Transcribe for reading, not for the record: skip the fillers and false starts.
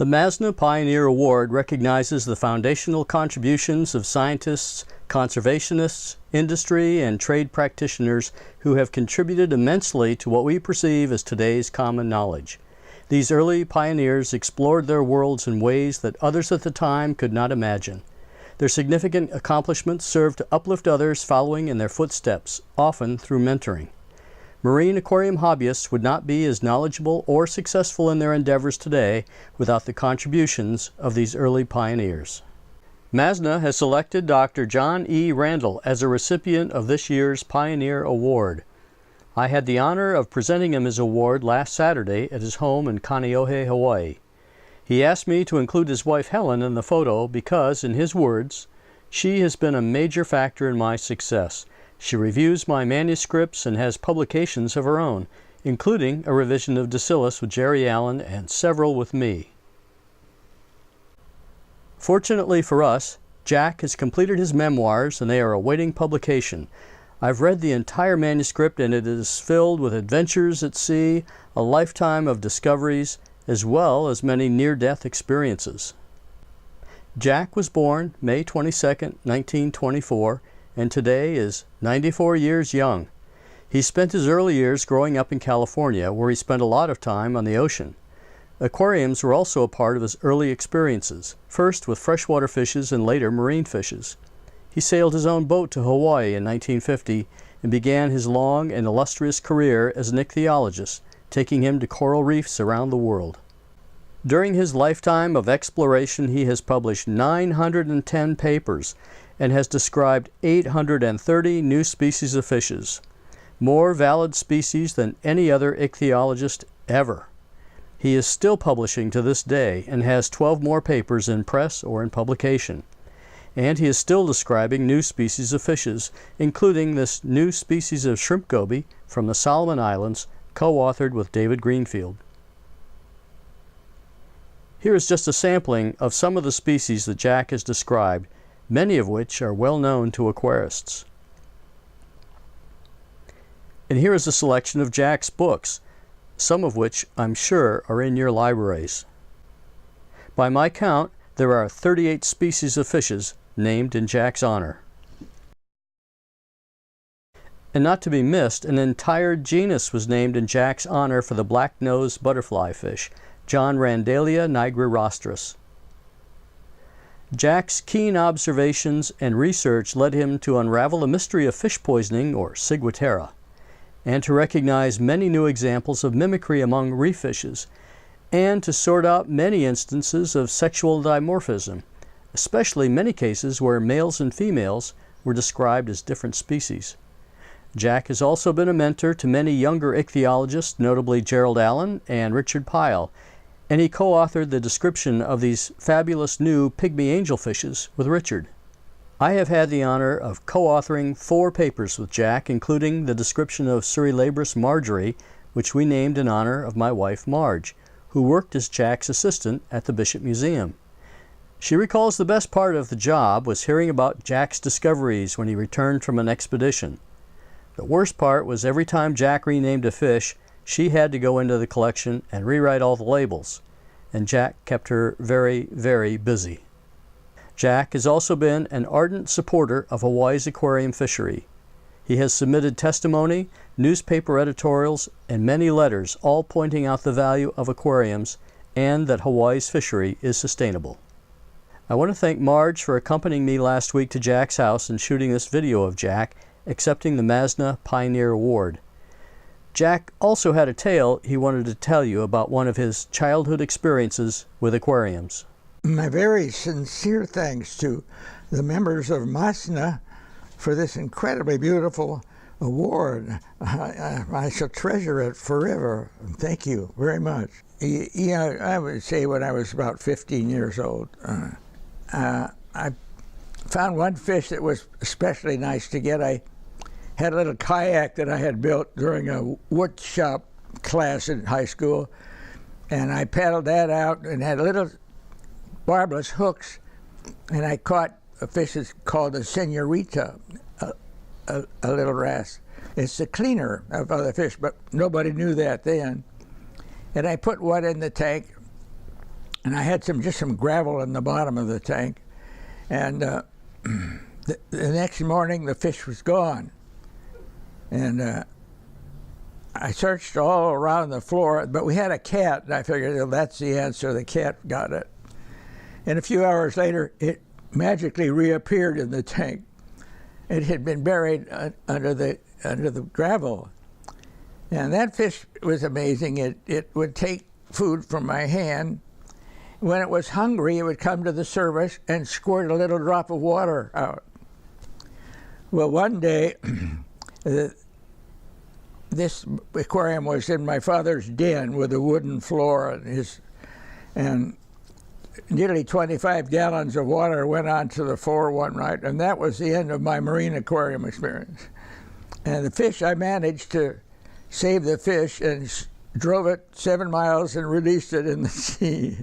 The MASNA Pioneer Award recognizes the foundational contributions of scientists, conservationists, industry, and trade practitioners who have contributed immensely to what we perceive as today's common knowledge. These early pioneers explored their worlds in ways that others at the time could not imagine. Their significant accomplishments served to uplift others following in their footsteps, often through mentoring. Marine aquarium hobbyists would not be as knowledgeable or successful in their endeavors today without the contributions of these early pioneers. MASNA has selected Dr. John E. Randall as a recipient of this year's Pioneer Award. I had the honor of presenting him his award last Saturday at his home in Kaneohe, Hawaii. He asked me to include his wife Helen in the photo because, in his words, "She has been a major factor in my success. She reviews my manuscripts and has publications of her own, including a revision of Dacilus with Jerry Allen and several with me." Fortunately for us, Jack has completed his memoirs and they are awaiting publication. I've read the entire manuscript and it is filled with adventures at sea, a lifetime of discoveries, as well as many near-death experiences. Jack was born May 22, 1924, and today is 94 years young. He spent his early years growing up in California, where he spent a lot of time on the ocean. Aquariums were also a part of his early experiences, first with freshwater fishes and later marine fishes. He sailed his own boat to Hawaii in 1950 and began his long and illustrious career as an ichthyologist, taking him to coral reefs around the world. During his lifetime of exploration, he has published 910 papers and has described 830 new species of fishes, more valid species than any other ichthyologist ever. He is still publishing to this day and has 12 more papers in press or in publication. And he is still describing new species of fishes, including this new species of shrimp goby from the Solomon Islands, co-authored with David Greenfield. Here is just a sampling of some of the species that Jack has described, many of which are well known to aquarists. And here is a selection of Jack's books, some of which I'm sure are in your libraries. By my count, there are 38 species of fishes named in Jack's honor. And not to be missed, an entire genus was named in Jack's honor for the black-nosed butterfly fish, John Randallia nigrorostris. Jack's keen observations and research led him to unravel the mystery of fish poisoning, or ciguatera, and to recognize many new examples of mimicry among reef fishes, and to sort out many instances of sexual dimorphism, especially many cases where males and females were described as different species. Jack has also been a mentor to many younger ichthyologists, notably Gerald Allen and Richard Pyle, and he co-authored the description of these fabulous new pygmy angelfishes with Richard. I have had the honor of co-authoring 4 papers with Jack, including the description of Surrey-Labrus marjorie, which we named in honor of my wife Marge, who worked as Jack's assistant at the Bishop Museum. She recalls the best part of the job was hearing about Jack's discoveries when he returned from an expedition. The worst part was every time Jack renamed a fish, she had to go into the collection and rewrite all the labels, and Jack kept her very, very busy. Jack has also been an ardent supporter of Hawaii's aquarium fishery. He has submitted testimony, newspaper editorials, and many letters, all pointing out the value of aquariums and that Hawaii's fishery is sustainable. I want to thank Marge for accompanying me last week to Jack's house and shooting this video of Jack accepting the MASNA Pioneer Award. Jack also had a tale he wanted to tell you about one of his childhood experiences with aquariums. My very sincere thanks to the members of MASNA for this incredibly beautiful award. I shall treasure it forever. Thank you very much. Yeah, I would say when I was about 15 years old, I found one fish that was especially nice to get. I had a little kayak that I had built during a wood shop class in high school, and I paddled that out and had little barbless hooks, and I caught a fish that's called a senorita, a little wrasse. It's the cleaner of other fish, but nobody knew that then. And I put one in the tank, and I had just some gravel in the bottom of the tank. And the next morning, the fish was gone. And I searched all around the floor, but we had a cat, and I figured, well, that's the answer. The cat got it. And a few hours later, it magically reappeared in the tank. It had been buried under the gravel. And that fish was amazing. It would take food from my hand. When it was hungry, it would come to the surface and squirt a little drop of water out. Well, one day, this aquarium was in my father's den with a wooden floor, and nearly 25 gallons of water went onto the floor one night, and that was the end of my marine aquarium experience. And the fish, I managed to save the fish and drove it 7 miles and released it in the sea.